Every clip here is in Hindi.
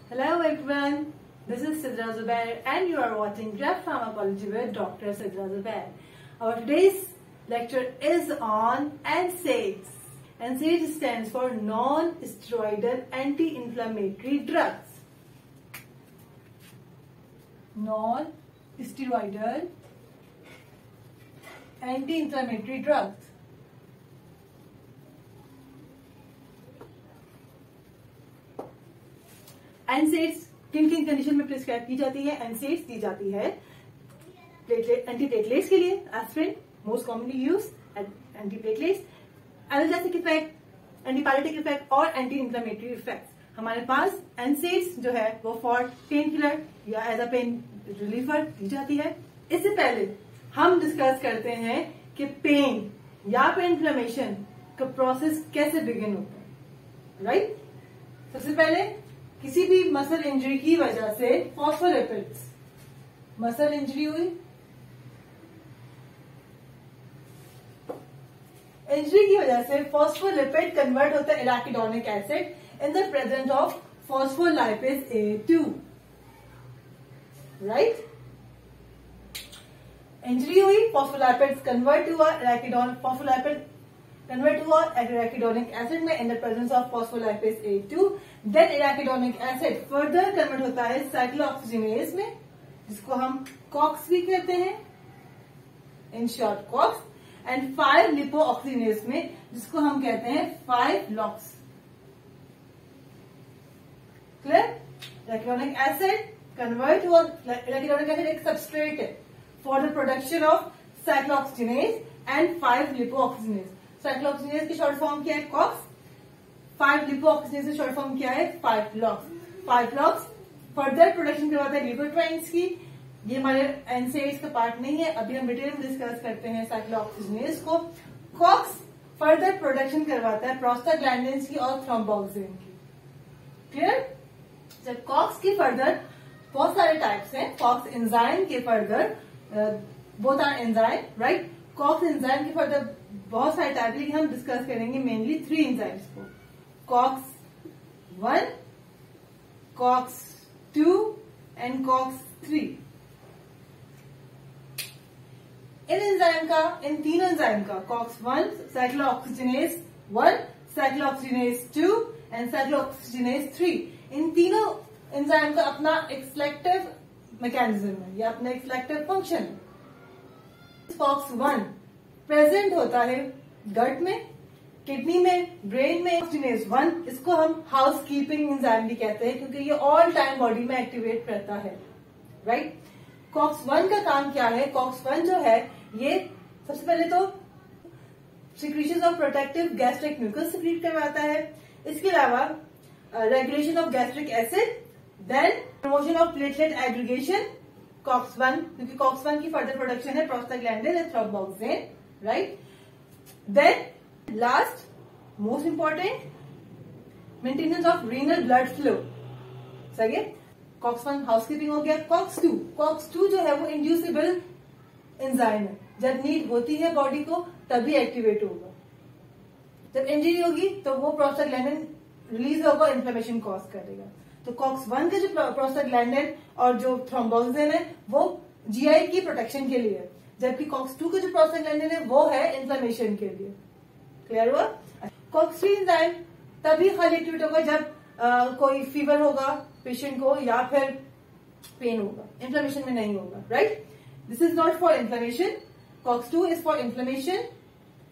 Hello everyone, this is Sidra Zubair and you are watching Graph Pharmacology with Dr. Sidra Zubair. Our today's lecture is on NSAIDs. NSAIDs stands for non-steroidal anti-inflammatory drugs. Non-steroidal anti-inflammatory drugs. NSAIDs किन किन कंडीशन में प्रिस्क्राइब की जाती है? NSAIDs दी जाती है एंटीप्लेटलेट्स के लिए, aspirin most commonly use antiplatelets, analgesic effect, antipyretic effect और एंटी इंफ्लेमेटरी इफेक्ट्स. हमारे पास NSAIDs जो है वो फॉर पेन किलर या एज अ पेन रिलीफर दी जाती है. इससे पहले हम डिस्कस करते हैं कि पेन या पेन इन्फ्लेमेशन का प्रोसेस कैसे बिगिन होता है. राइट, सबसे पहले किसी भी मसल इंजरी की वजह से फॉस्फोलिपिड्स, मसल इंजरी हुई, इंजरी की वजह से फॉस्फोलिपिड कन्वर्ट होता है arachidonic acid in the presence of phospholipase A2. Right, injury हुई, फॉस्फोलाइपिड्स कन्वर्ट हुआ फॉस्फोलाइपिड convert हुआ एराकिडोनिक एसिड में in the presence of phospholipase A2. Then arachidonic acid further convert होता है साइक्लोऑक्सीजिनेज में, जिसको हम कॉक्स भी कहते हैं, in short COX, and 5 lipoxygenase में, जिसको हम कहते हैं 5 LOX. Clear? Arachidonic acid convert हुआ, एराकिडोनिक एसिड एक सबस्ट्रेट है for the production of cyclooxygenase and 5 lipoxygenase. Cyclooxygenase की शॉर्ट फॉर्म क्या है? कॉक्स. 5 लिपोऑक्सीजिनेज की शॉर्ट फॉर्म क्या है? 5 लॉक्स. 5 लॉक्स फर्दर प्रोडक्शन करवाता है लिपोट्राइन्स की. ये हमारे NSAIDs का पार्ट नहीं है, अभी हम डिटेल में डिस्कस करते हैं साइक्लोऑक्सीजिनेज को. कॉक्स फर्दर प्रोडक्शन करवाता है प्रोस्टाग्लैंडिन्स की और थ्रोम्बोक्सिन की. क्लियर? जब कॉक्स की फर्दर बहुत सारे टाइप्स हैं. कॉक्स एंजाइम के further both are enzyme, right. COX enzyme के फर्दर बहुत सारे टाइप, लेकिन हम डिस्कस करेंगे मेनली 3 एंजाइम्स को. COX 1, COX 2 and COX 3. इन तीनों एंजाइम का COX 1, cyclooxygenase 1, cyclooxygenase 2 and cyclooxygenase 3, इन तीनों एंजाइम का अपना एक सिलेक्टिव मैकेनिज्म है या अपना एक सिलेक्टिव फंक्शन है. कॉक्स 1 प्रेजेंट होता है गट में, किडनी में, ब्रेन में. ऑक्सीजिनेज 1 इसको हम हाउस कीपिंग एंजाइम भी कहते हैं क्योंकि ये ऑल टाइम बॉडी में एक्टिवेट रहता है. राइट, कॉक्स 1 का काम क्या है? कॉक्स 1 जो है ये सबसे पहले तो secretion of protective gastric mucus secrete करवाता है. इसके अलावा regulation of gastric acid, then promotion of platelet aggregation. COX 1 क्योंकि कॉक्स 1 की फर्दर प्रोडक्शन है prostaglandin and thromboxane. Right, then last most important, maintenance of renal blood flow. सही है, कॉक्स 1 हाउसकीपिंग हो गया. कॉक्स 2 जो है वो इंड्यूसिबल एंजाइम है. जब नीड होती है बॉडी को तभी एक्टिवेट होगा. जब इंजरी होगी तो वो प्रोस्टाग्लैंडिन रिलीज होगा, इन्फ्लेमेशन कॉज करेगा. तो कॉक्स 1 का जो प्रोस्टाग्लैंडिन और जो थ्रोम्बोक्सिन है वो जीआई की प्रोटेक्शन के लिए, जबकि कॉक्स 2 का जो प्रोस्टाग्लैंडिन है वो है इन्फ्लेमेशन के लिए. क्लियर हुआ? कॉक्स 3 एंजाइम तभी खाली एक्टिवेट होगा जब कोई फीवर होगा पेशेंट को या फिर पेन होगा, इन्फ्लेमेशन में नहीं होगा. Right, this is not for inflammation. COX 2 is for inflammation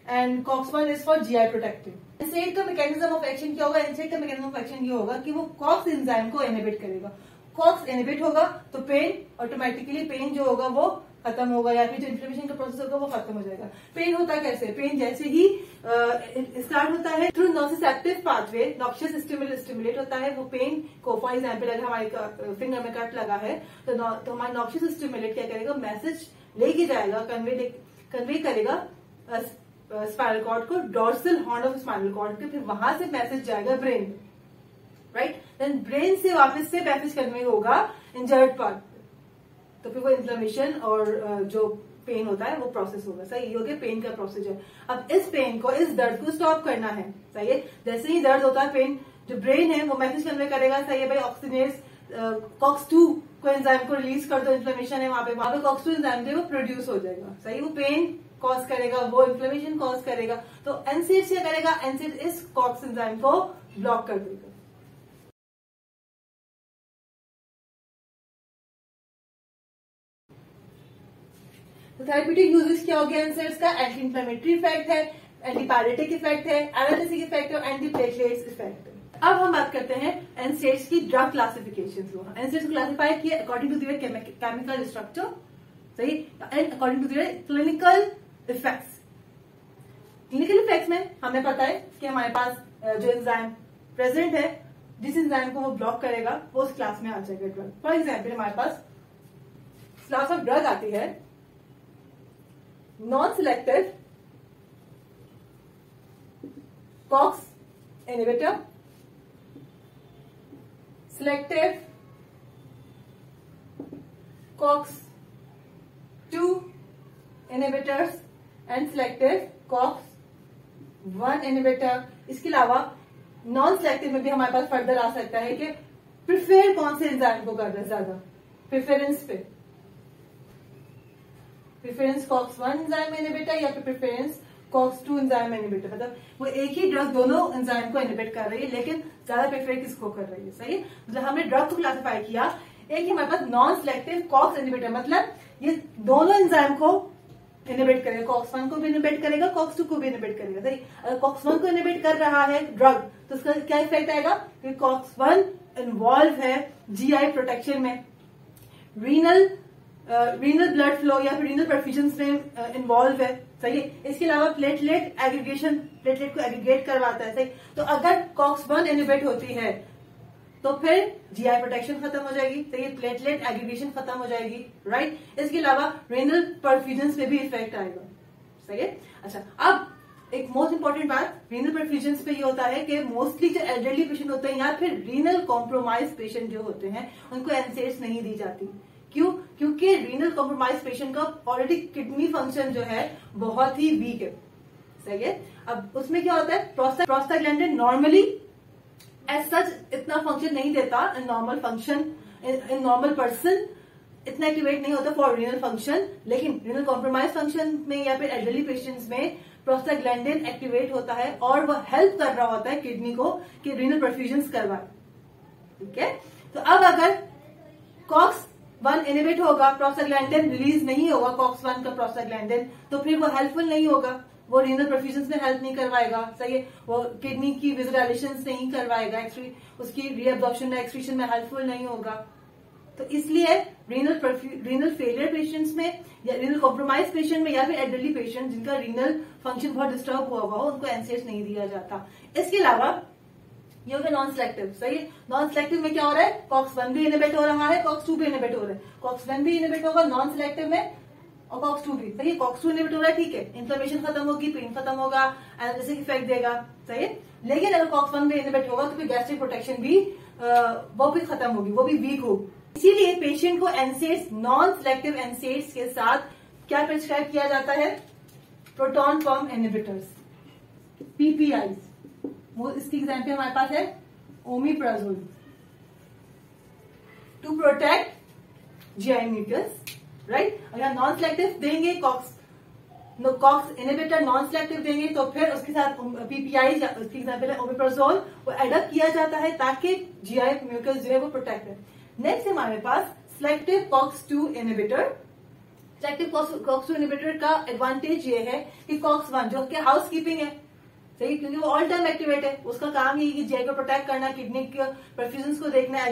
and COX 1 is for GI protective. NSAID का मैकेनिज्म ऑफ एक्शन क्या होगा? NSAID का मैकेनिज्म ऑफ एक्शन ये होगा कि वो कॉक्स एंजाइम को इनहिबिट करेगा. कॉक्स इनहिबिट होगा तो पेन ऑटोमेटिकली, पेन जो होगा वो खत्म होगा या फिर जो इन्फ्लेमेशन का प्रोसेस होगा वो खत्म हो जाएगा. पेन होता कैसे? पेन जैसे ही स्टार्ट होता है थ्रू नोसिसेप्टिव पाथवे, नॉक्शियस स्टिमुलेट होता है वो पेन को. फॉर एग्जाम्पल अगर हमारे फिंगर में कट लगा है तो हमारा नॉक्शियस स्टिमुलेट क्या करेगा? मैसेज लेके जाएगा, कन्वे करेगा स्पाइनल कॉर्ड को, dorsal horn of spinal cord के, फिर वहां से मैसेज जाएगा ब्रेन में. राइट, देन ब्रेन से वापस से मैसेज कन्वे होगा इंजर्ड पार्ट, तो फिर वो इन्फ्लेमेशन और जो पेन होता है वो प्रोसेस होगा। सही, ये हो गया पेन का प्रोसीजर। अब इस पेन को, इस दर्द को स्टॉप करना है। सही है, जैसे ही दर्द होता है पेन जो ब्रेन है वो मैसेज कन्वे करेगा, सही है भाई, ऑक्सीजनेस कॉक्स-2 को एंजाइम को रिलीज कर दो, इन्फ्लेमेशन है वहां पे कॉक्स-2 एंजाइम जो वो प्रोड्यूस हो जाएगा, सही, वो पेन कॉज करेगा, वो इन्फ्लेमेशन कॉज करेगा। तो एनसेड्स क्या करेगा, एनसेड इस कॉक्स एंजाइम को ब्लॉक कर देगा। तो थेरेप्यूटिक यूजेस क्या हो गया एनसेड्स का, एंटी इन्फ्लेमेटरी इफेक्ट है, एंटीपायरेटिक इफेक्ट है, एनालिसिक इफेक्ट है, एंटी प्लेटलेट्स इफेक्ट है। अब हम बात करते हैं एनसेड्स की ड्रग क्लासिफिकेशन। एनसेड्स को क्लासिफाई किया according to their chemical structure, सही, and according to their clinical effects. Clinical effects में हमें पता है कि हमारे पास जो एंजाइम प्रेजेंट है, जिस एंजाइम को वो ब्लॉक करेगा वो उस क्लास में आ जाएगा ड्रग। फॉर एग्जाम्पल हमारे पास क्लास ऑफ ड्रग आती है non selective COX inhibitor, selective COX-2 inhibitors and selective COX-1 inhibitor। इसके अलावा नॉन सिलेक्टिव में भी हमारे पास फर्दर आ सकता है कि प्रिफेर कौन से एंजाइम को कर रहे हैं ज्यादा, प्रिफरेंस पे, प्रिफरेंस COX-1 एंजाइम इनहिबिटर या फिर प्रिफरेंस COX-2 एंजाइम इनहिबिटर। मतलब वो एक ही ड्रग दोनों एंजाइम को इनहिबिट कर रही है, लेकिन ज्यादा प्रेफर किसको कर रही है, सही है। मतलब हमने ड्रग को क्लासिफाई किया, एक ही हमारे पास नॉन सिलेक्टिव कॉक्स इनहिबिटर, मतलब ये दोनों एंजाइम को इनहिबिट करेगा, COX-1 को भी इनहिबिट करेगा, COX-2 को भी इनहिबिट करेगा, सही। अगर COX-1 को इनहिबिट कर रहा है ड्रग तो उसका क्या इफेक्ट आएगा, क्योंकि COX-1 इन्वॉल्व है जीआई प्रोटेक्शन में, रीनल ब्लड फ्लो या फिर रीनल परफ्यूजन में इन्वॉल्व है, सही है। इसके अलावा प्लेटलेट एग्रीगेशन, प्लेटलेट को एग्रीगेट करवाता है, सही। तो अगर COX-1 इनहिबिट होती है तो फिर जीआई प्रोटेक्शन खत्म हो जाएगी, सही है, प्लेटलेट एग्रीगेशन खत्म हो जाएगी, राइट। इसके अलावा रीनल परफ्यूजन में भी इफेक्ट आएगा, सही है। अच्छा, अब एक मोस्ट इंपॉर्टेंट बात रीनल परफ्यूजन पे ये होता है कि मोस्टली जो एल्डरली पेशेंट होते हैं या फिर रीनल कॉम्प्रोमाइज पेशेंट जो होते हैं उनको एनसेड्स नहीं दी जाती। क्यों? क्योंकि रीनल कॉम्प्रोमाइज पेशेंट का ऑलरेडी किडनी फंक्शन जो है बहुत ही वीक है, सही है। अब उसमें क्या होता है, प्रोस्टाग्लैंडिन नॉर्मली एज सच इतना फंक्शन नहीं देता, in normal function, in normal person इतना एक्टिवेट नहीं होता फॉर रीनल फंक्शन, लेकिन रीनल कॉम्प्रोमाइज फंक्शन में या फिर एल्डरली पेशेंट्स में प्रोस्टाग्लैंडिन एक्टिवेट होता है और वो हेल्प कर रहा होता है किडनी को कि रीनल परफ्यूजन करवाए, ठीक है। तो अब अगर COX-1 इनहिबिट होगा, प्रोस्टाग्लैंडिन रिलीज नहीं होगा COX-1 का प्रोस्टाग्लैंडिन, तो फिर वो हेल्पफुल नहीं होगा, वो रीनल परफ्यूजन में हेल्प नहीं करवाएगा, सही है। वो किडनी की विजुअलाइजेशन नहीं करवाएगा, उसकी रीअब्जॉर्प्शन एक्सक्रीशन में हेल्पफुल नहीं होगा। तो इसलिए रीनल फेलियर पेशेंट्स में या रीनल कॉम्प्रोमाइज पेशेंट में या फिर एल्डरली पेशेंट जिनका रीनल फंक्शन बहुत डिस्टर्ब हुआ हुआ हो उनको एनसेड्स नहीं दिया जाता। इसके अलावा ये हो गया नॉन सिलेक्टिव, सही है। नॉन सिलेक्टिव में क्या हो रहा है, COX-1 भी इनहिबिट हो रहा है, COX-2 भी इनहिबिट हो रहा है। COX-1 भी इनहिबिट होगा नॉन सिलेक्टिव में और COX-2 भी, सही है। COX-2 इनहिबिट हो रहा है, ठीक है, इन्फ्लेमेशन खत्म होगी, पेन खत्म होगा, एनालिसिक इफेक्ट देगा, सही है। लेकिन अगर COX-1 भी इनहिबिट होगा तो फिर गैस्ट्रिक प्रोटेक्शन भी वो भी खत्म होगी, वो भी वीक होगी। इसीलिए पेशेंट को एनसेड्स, नॉन सिलेक्टिव एनसेड्स के साथ क्या प्रिस्क्राइब किया जाता है, प्रोटॉन पंप इनहिबिटर्स, PPIs। वो इसकी एग्जाम्पल हमारे पास है omeprazole to protect GI mucus, right. अगर नॉन सिलेक्टिव देंगे कॉक्स इनहिबिटर नॉन सिलेक्टिव देंगे तो फिर उसके साथ PPI, उसकी एग्जाम्पल है ओमिप्राजोल, वो एडअप किया जाता है ताकि जीआई म्यूकस जो है वो प्रोटेक्ट है। नेक्स्ट हमारे पास selective COX-2 inhibitor. Selective COX-2 inhibitor का एडवांटेज ये है कि COX-1 जो कि हाउस कीपिंग है, सही, क्योंकि वो ऑल टाइम एक्टिवेट है, उसका काम यही कि जीआई को प्रोटेक्ट करना, किडनी के परफ्यूजन को देखना,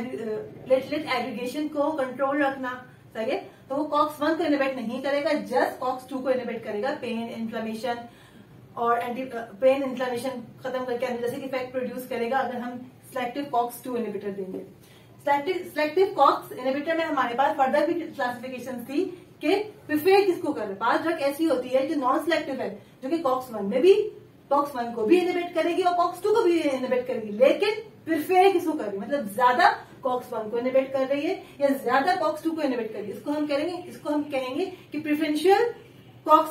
प्लेटलेट एग्रीगेशन को कंट्रोल रखना, सही है। तो वो COX-1 को इनहिबिट नहीं करेगा, जस्ट COX-2 को इनहिबिट करेगा, पेन इन्फ्लेमेशन और पेन इन्फ्लेमेशन खत्म करके एनालिसिक इफेक्ट प्रोड्यूस करेगा अगर हम सिलेक्टिव COX-2 इनहिबिटर देंगे। सिलेक्टिव COX इनहिबिटर में हमारे पास फर्दर भी क्लासिफिकेशन थी कि प्रिफेर किसको कर रहे। 5 ड्रग ऐसी होती है जो नॉन सिलेक्टिव है, जो कि COX-1 में भी COX-1 को भी इनहिबिट करेगी और COX-2 को भी इनहिबिट करेगी, लेकिन प्रिफेर किसको कर रही है, मतलब ज्यादा COX-1 को इनहिबिट कर रही है या ज्यादा COX-2 को इनहिबिट कर रही है। इसको हम कहेंगे कि प्रिफरेंशियल COX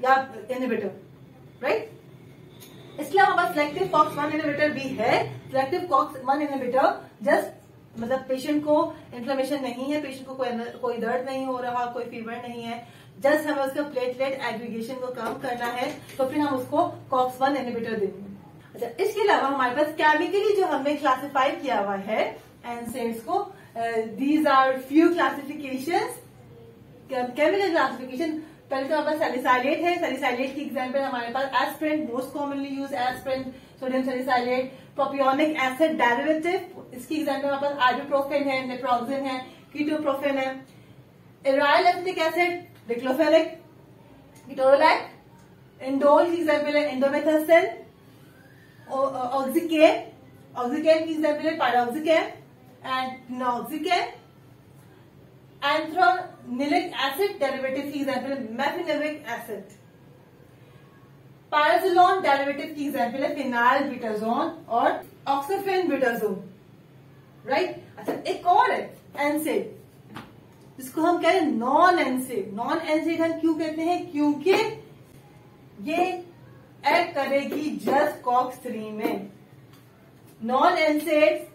या इनहिबिटर, राइट। इसके अलावा हमारे सिलेक्टिव COX-1 इनहिबिटर भी है। सिलेक्टिव COX-1 इनहिबिटर जस्ट मतलब पेशेंट को इन्फ्लेमेशन नहीं है, पेशेंट को कोई दर्द नहीं हो रहा, कोई फीवर नहीं है, जस्ट हमें उसका प्लेटलेट एग्रीगेशन को कम करना है, तो फिर हम उसको COX-1 इनहिबिटर देंगे। अच्छा, इसके अलावा हमारे पास केमिकली जो हमने क्लासिफाई किया हुआ है NSAIDs को, these are few classifications. Chemical classification, पहले तो हमारे पास सैलिसाइलेट है। सैलिसाइलेट की एग्जांपल हमारे पास aspirin, most commonly use aspirin, sodium salicylate. Propionic acid derivative, इसकी एग्जांपल हमारे पास आइबुप्रोफेन है, नेप्रोक्सिन है, कीटोप्रोफेन है। Aryl acetic acid, diclofenac, ketorolac. Indole की एग्जांपल है इंडोमेथासिन। ऑक्सीकेन, ऑक्सीकेन की एग्जांपल है piroxicam and noxicam. Anthranilic acid derivative की एग्जांपल है मेफिनेविक एसिड। पाराजोलोन डेरिवेटिव की एग्जांपल है फिनाइल ब्यूटाजोन और ऑक्सीफेन ब्यूटाजोन, राइट। अच्छा, एक और है एनसेड, जिसको हम कह रहे हैं नॉन एनसेड। नॉन एनसेड हम क्यों कहते हैं? क्योंकि ये एक्ट करेगी जस्ट COX-3 में। नॉन एनसेड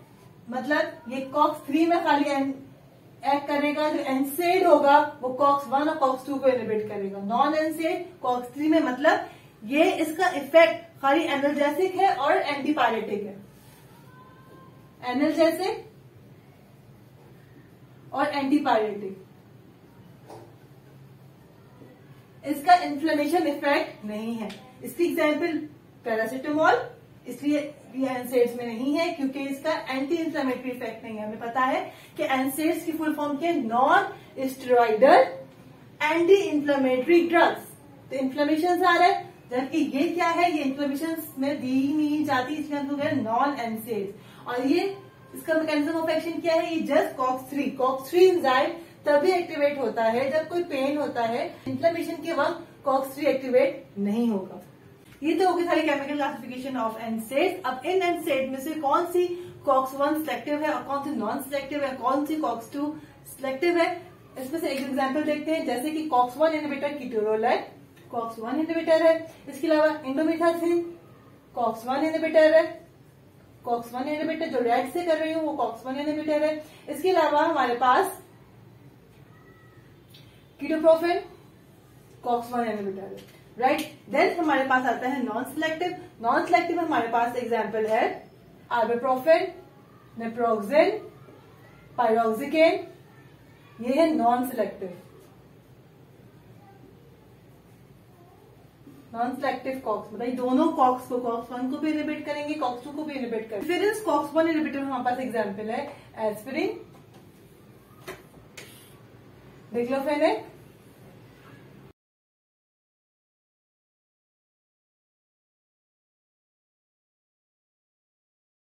मतलब ये COX-3 में खाली एक्ट करेगा, जो एनसेड होगा वो COX-1 और COX-2 को इनहिबिट करेगा। नॉन एनसेड COX-3 में मतलब ये इसका इफेक्ट खाली एनाल्जेसिक है और एंटीपायरेटिक है। एनाल्जेसिक और एंटीपायरेटिक, इसका इन्फ्लेमेशन इफेक्ट नहीं है। इसकी एग्जांपल पैरासिटामोल, इसलिए ये एनसेड्स में नहीं है क्योंकि इसका एंटी इंफ्लेमेटरी इफेक्ट नहीं है। हमें पता है कि एनसेड्स की फुल फॉर्म क्या है? Non steroidal anti inflammatory drugs. तो इन्फ्लेमेशन आ रहा है, जबकि ये क्या है? ये इन्फ्लेमेशन में दी ही नहीं जाती, इसलिए हम लोग नॉन एनसेड्स। और ये इसका मैकेनिज्म ऑफ एक्शन क्या है? ये जस्ट COX-3 एंजाइम तभी एक्टिवेट होता है जब कोई पेन होता है। इन्फ्लेमेशन के वक्त COX-3 एक्टिवेट नहीं होगा। ये तो होगी सारी केमिकल क्लासिफिकेशन ऑफ एनसेड। अब इन एनसेड में से कौन सी COX-1 सिलेक्टिव है और कौन सी नॉन सिलेक्टिव है, कौन सी COX-2 सिलेक्टिव है, इसमें से एक एग्जांपल देखते हैं। जैसे कि COX-1 इनहिबिटर कीटोरोलैक COX-1 इनहिबिटर है। इसके अलावा इंडोमेथासिन COX-1 इनहिबिटर है। COX-1 इनहिबिटर जो रेड से कर रही हूँ वो COX-1 इनहिबिटर है। इसके अलावा हमारे पास कीटोप्रोफेन COX-1 इनहिबिटर है, राइट। देन हमारे पास आता है नॉन सिलेक्टिव। नॉन सिलेक्टिव में हमारे पास एग्जांपल है आइबुप्रोफेन, नेप्रोक्सिन, पायरोक्सिकेन, ये है non selective. Non selective COX मतलब दोनों COX को, COX-1 को भी इनहिबिट करेंगे, COX-2 को भी इनहिबिट करेंगे। फिर इस COX-1 इनहिबिटर में हमारे पास एग्जांपल है एस्पिरिन, डिक्लोफेनेक,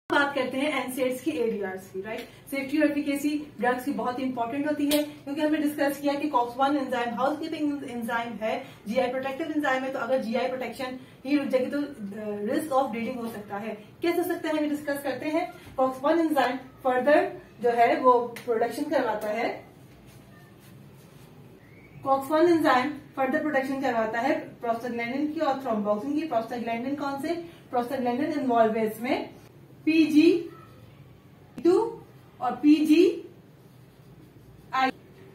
बात करते हैं एनसेड्स की ADRs की, राइट। सेफ्टी और एफिकेसी ड्रग्स की बहुत इंपॉर्टेंट होती है, क्योंकि हमने डिस्कस किया कि COX-1 एंजाइम हाउसकीपिंग एंजाइम है, GI प्रोटेक्टिव एंजाइम है। तो अगर GI प्रोटेक्शन ही रुक जाएगी तो रिस्क ऑफ ब्लीडिंग हो सकता है। कैसे हो सकता है, हम डिस्कस करते हैं। COX-1 एंजाइम फर्दर जो है वो प्रोडक्शन करवाता है, COX-1 एंजाइम फर्दर प्रोडक्शन करवाता है प्रोस्टाग्लैंडिन की और थ्रोम्बोक्सिन की। प्रोस्टाग्लैंडिन कौन से? प्रोस्टाग्लैंडिन इन्वॉल्व है इसमें PGE2 और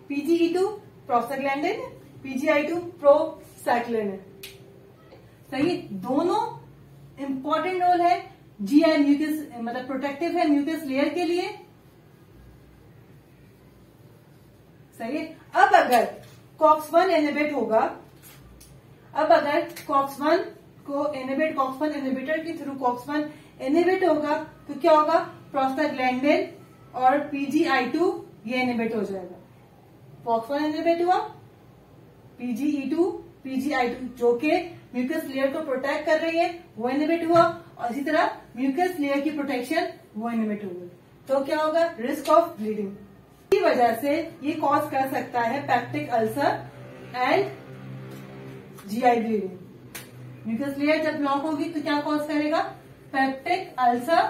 PGE2 प्रोस्टाग्लैंडिन, PGI2 प्रोस्टाग्लैंडिन, सही। दोनों इंपॉर्टेंट रोल है। GI म्यूकस मतलब प्रोटेक्टिव है म्यूकस लेयर के लिए, सही। अब अगर COX-1 इनहिबिट होगा, अब अगर COX-1 को इनहिबिट, COX-1 इनहिबिटर के थ्रू COX-1 इनहिबिट होगा तो क्या होगा? प्रोस्टाग्लैंडिन और PGI2 ये इनहिबिट हो जाएगा। COX-1 इनहिबिट हुआ, PGE2, PGI2 जो कि म्यूकस लेयर को प्रोटेक्ट कर रही है वो इनहिबिट हुआ, और इसी तरह म्यूकस लेयर की प्रोटेक्शन वो इनहिबिट हो गई। तो क्या होगा? रिस्क ऑफ ब्लीडिंग की वजह से ये कॉज कर सकता है peptic ulcer and GI bleeding. Mucus layer जब ब्लॉक होगी तो क्या कॉज करेगा? पेप्टिक अल्सर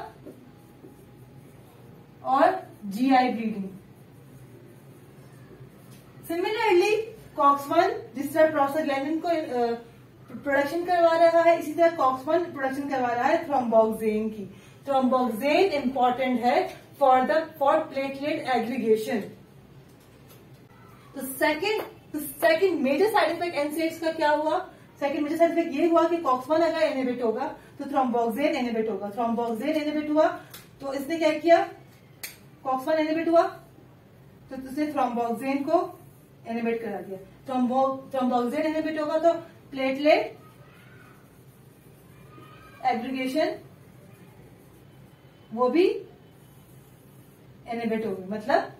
और GI ब्लीडिंग। सिमिलरली COX-1 जिस तरह प्रोस्टाग्लैंडिन को प्रोडक्शन करवा रहा है, इसी तरह कॉक्स-1 प्रोडक्शन करवा रहा है थ्रोम्बोक्सेन की। थ्रोम्बोक्सेन इंपॉर्टेंट है फॉर प्लेटलेट एग्रीगेशन। तो second major side effect NSAIDs का क्या हुआ? सेकंड मेजर साइड इफेक्ट ये हुआ कि कॉक्स-1 अगर इनहिबिट होगा तो थ्रोम्बोक्सेन इनहिबिट होगा। थ्रोम्बोक्सेन इनहिबिट हुआ तो इसने क्या किया? कॉक्स-1 इनहिबिट हुआ तो उसने थ्रोम्बोक्सेन को इनहिबिट करा दिया। थ्रोम्बोक्सेन इनहिबिट होगा तो प्लेटलेट एग्रीगेशन वो भी इनहिबिट हो गई, मतलब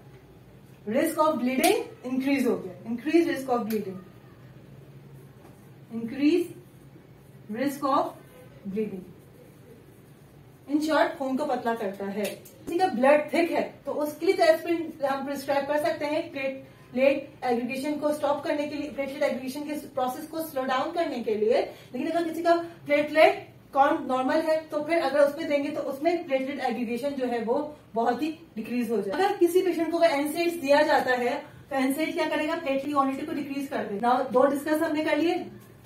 रिस्क ऑफ ब्लीडिंग इंक्रीज हो गया। Increase risk of bleeding, increase risk of bleeding. In short खून को पतला करता है। किसी का ब्लड थिक है तो उसके लिए एस्पिरिन हम प्रिस्क्राइब कर सकते हैं प्लेटलेट एग्रीगेशन को स्टॉप करने के लिए, प्लेटलेट एग्रीगेशन के प्रोसेस को स्लो डाउन करने के लिए। लेकिन अगर किसी का प्लेटलेट काउंट नॉर्मल है तो फिर अगर उसमें देंगे तो उसमें प्लेटलेट एग्रीगेशन जो है वो बहुत ही डिक्रीज हो जाए। अगर किसी पेशेंट को एनसेड्स दिया जाता है तो एनसेड क्या करेगा? प्लेटलेट क्वांटिटी को डिक्रीज कर देगा। दो डिस्कस हमने कर लिए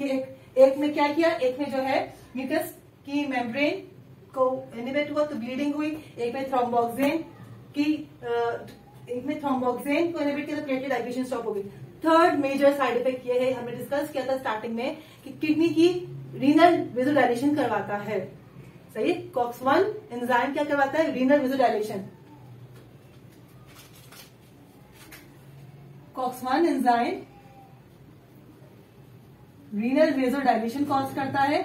कि एक में क्या किया, एक में जो है म्यूकस की मेम्ब्रेन को इनहिबिट हुआ तो ब्लीडिंग हुई, एक में थ्रोम्बोक्सेन को इनहिबिट किया तो प्लेटलेट एग्रीगेशन स्टॉप हो गई। थर्ड मेजर साइड इफेक्ट ये है, हमने डिस्कस किया था स्टार्टिंग में कि किडनी की रीनल वेसोडाइलेशन करवाता है। सही, कॉक्स-1 एंजाइम क्या करवाता है? Renal vasodilation. COX one enzyme renal vasodilation cause करता है,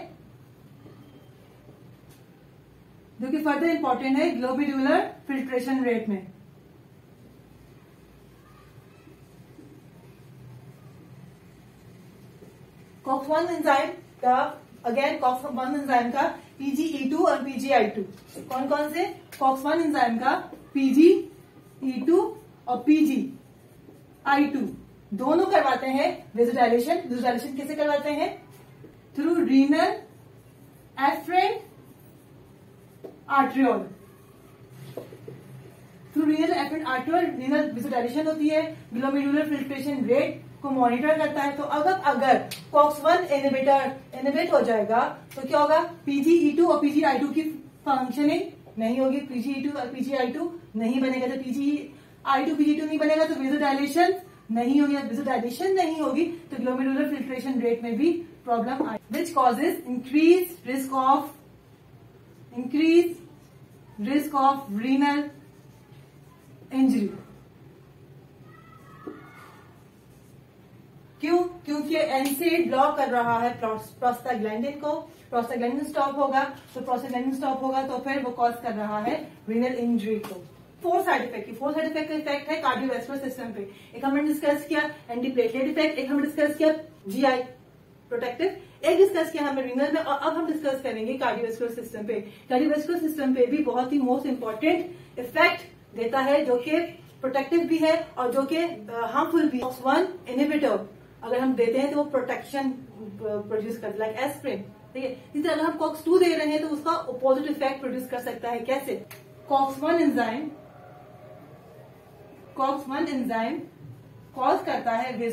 जो कि फर्दर इंपॉर्टेंट है ग्लोमेरुलर फिल्ट्रेशन रेट में। कॉक्स-1 एंजाइम का अगेन कॉक्स-1 एंजाइम का PGE2 और PGI2 कौन कौन से? कॉक्स-1 एंजाइम का PGE2 और PGI2 दोनों करवाते हैं वेसोडाइलेशन। वेसोडाइलेशन कैसे करवाते हैं? Through renal afferent arteriole. Through renal afferent arteriole renal vasodilation होती है, ग्लोमेरुलर फिल्ट्रेशन रेट को मॉनिटर करता है। तो अगर कॉक्स-1 इनहिबिट हो जाएगा तो क्या होगा? PGE2 और PGI2 की फंक्शनिंग नहीं होगी, PGE2 और PGI2 नहीं बनेगा। तो PGI2 PGI2 नहीं बनेगा तो वेसोडाइलेशन नहीं होगी। वेसोडाइलेशन नहीं होगी तो ग्लोमेरुलर फिल्ट्रेशन रेट में भी problem I, which causes increase risk of renal injury. क्यों? क्योंकि एनसेड ब्लॉक कर रहा है प्रोस्टाग्लैंडिन को। प्रोस्टाग्लैंडिन स्टॉप होगा तो फिर वो कॉज कर रहा है रीनल इंजरी को। फोर साइड इफेक्ट का इफेक्ट है कार्डियोवैस्कुलर सिस्टम पे। एक हमने डिस्कस किया एंटीप्लेटलेट इफेक्ट, एक हमने डिस्कस किया जीआई प्रोटेक्टिव, एक डिस्कस किया हमने रीनल में, और अब हम डिस्कस करेंगे कार्डियोवैस्कुलर सिस्टम पे। कार्डियोवैस्कुलर सिस्टम पे भी बहुत ही मोस्ट इंपॉर्टेंट इफेक्ट देता है, जो कि प्रोटेक्टिव भी है और जो कि हार्मफुल भी। कॉक्स-1 इनहिबिटर अगर हम देते हैं तो वो प्रोटेक्शन प्रोड्यूस करता है, लाइक एस्पिरिन। ठीक है, इसी तरह अगर हम कॉक्स-2 दे रहे हैं तो उसका अपोजिट इफेक्ट प्रोड्यूस कर सकता है। कैसे? कॉक्स-1 एंजाइम कॉज करता है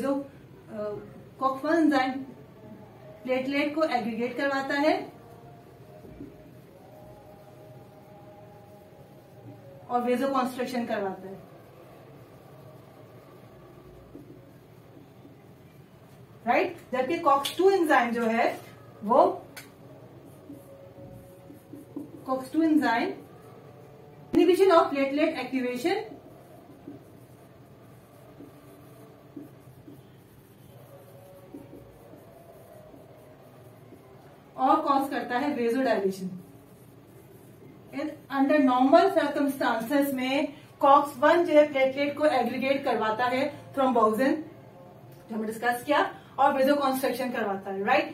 कॉक्स-1 एंजाइम प्लेटलेट को एग्रीगेट करवाता है और वेजोकॉन्स्ट्रक्शन करवाता है। राइट, जबकि कॉक्स-2 एंजाइम जो है वो COX-2 enzyme inhibition of platelet activation और कॉज करता है वेजोडाइलेशन। अंडर नॉर्मल सर्कमस्टांसेस में कॉक्स-1 जो है प्लेटलेट को एग्रीगेट करवाता है, थ्रोम्बोक्सिन जो हमने डिस्कस किया, और वेजोकॉन्स्ट्रक्शन करवाता है। राइट,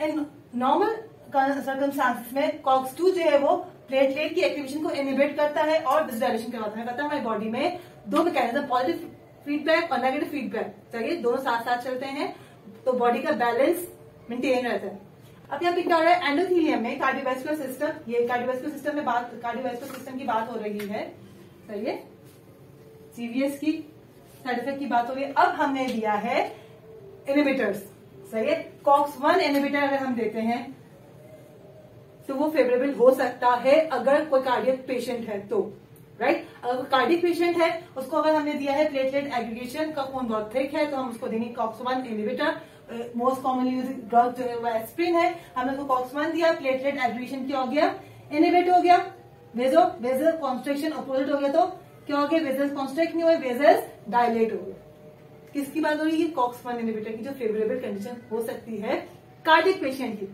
इन नॉर्मल सर्कमस्टांसेस में कॉक्स-2 जो है वो प्लेटलेट की एक्टिवेशन को इनहिबिट करता है और वेजोडाइलेशन करवाता है। हमारी बॉडी में दो मैकेनिज्म, पॉजिटिव फीडबैक और नेगेटिव फीडबैक चाहिए, दोनों साथ साथ चलते हैं तो बॉडी का बैलेंस मेंटेन रहता है। अब यहाँ पे क्या हो रहा है? एंडोथेलियम में कार्डियोवैस्कुलर सिस्टम, ये कार्डियोवैस्कुलर सिस्टम की बात हो रही है। सही है, सीवीएस की साइड इफेक्ट की बात हो रही है। अब हमने दिया है इनहिबिटर्स, सही है। COX-1 इनहिबिटर अगर हम देते हैं तो वो फेवरेबल हो सकता है अगर कोई कार्डियक पेशेंट है तो, राइट। अगर कोई कार्डियक पेशेंट है, उसको अगर हमने दिया है प्लेटलेट एग्रीगेशन का खून बहुत थिक है, तो हम उसको देंगे COX-1 inhibitor. Most commonly use drug जो है वो एस्प्रिन है। हमने उसको COX-1 दिया, प्लेटलेट एग्रीगेशन क्या हो गया, इनहिबिट हो गया। वेजल कॉन्स्ट्रिक्शन अपोजिट हो गया, तो क्या हो गया, वेजल्स कॉन्स्ट्रिक्ट नहीं हुए, वेजल्स डायलेट हो गए। किसकी बात हो रही है, COX-1 इनहिबिटर की जो फेवरेबल कंडीशन हो सकती है कार्डियक पेशेंट की।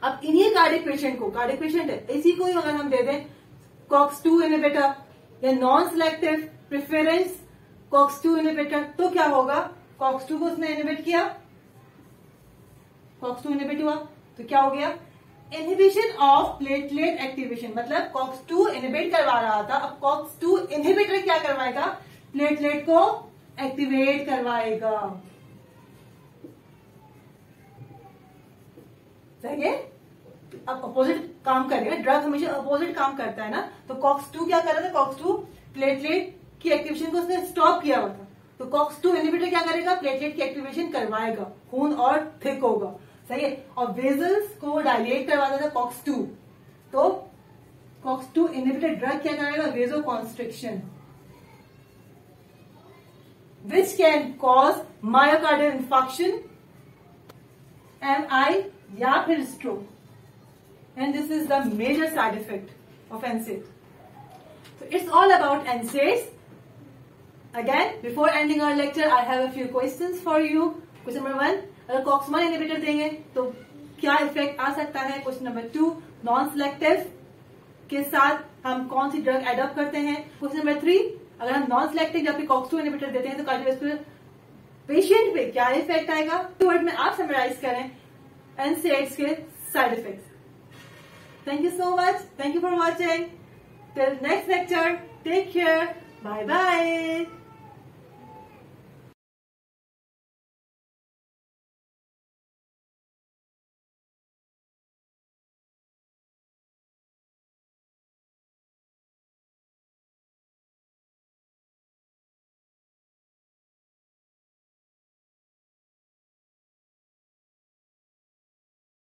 अब इन्हीं कार्डियक पेशेंट को, कार्डियक पेशेंट है, इसी को ही अगर हम दे दें COX-2 इनहिबिटर या non selective preference COX-2 inhibitor, तो क्या होगा, COX-2 को उसने इनहिबिट किया, COX-2 इनहिबिट हुआ, तो क्या हो गया, इनहिबिशन ऑफ प्लेटलेट एक्टिवेशन। मतलब COX-2 इनहिबिट करवा रहा था, अब COX-2 इनहिबिटर क्या करवाएगा, प्लेटलेट को एक्टिवेट करवाएगा। सही है। अब अपोजिट काम करेगा, ड्रग हमेशा अपोजिट काम करता है ना। तो COX-2 क्या कर रहा था, COX-2 प्लेटलेट की एक्टिवेशन को उसने स्टॉप किया हुआ था, तो COX-2 इनहिबिटर क्या करेगा, प्लेटलेट की एक्टिवेशन करवाएगा, खून और थिक होगा। सही है। और वेजल्स को डायलेट करवाता था COX-2, तो COX-2 इनहिबिटर ड्रग क्या करेगा, vasoconstriction which can cause myocardial infarction, MI या फिर stroke, and this is the major side effect of NSAID. So it's all about NSAIDs. Again, before ending our lecture, I have a few questions for you. Question number 1, अगर COX-1 इनहिबिटर देंगे तो क्या इफेक्ट आ सकता है। क्वेश्चन नंबर 2, नॉन सिलेक्टिव के साथ हम कौन सी ड्रग एडॉप्ट करते हैं। क्वेश्चन नंबर 3, अगर हम नॉन सिलेक्टिव या फिर COX-2 इनहिबिटर देते हैं तो कार्डियोवास्कुलर पेशेंट पे क्या इफेक्ट आएगा। 2 वर्ड में आप समराइज करें NSAIDs के side effects. Thank you so much. Thank you for watching. Till next lecture. Take care. Bye bye.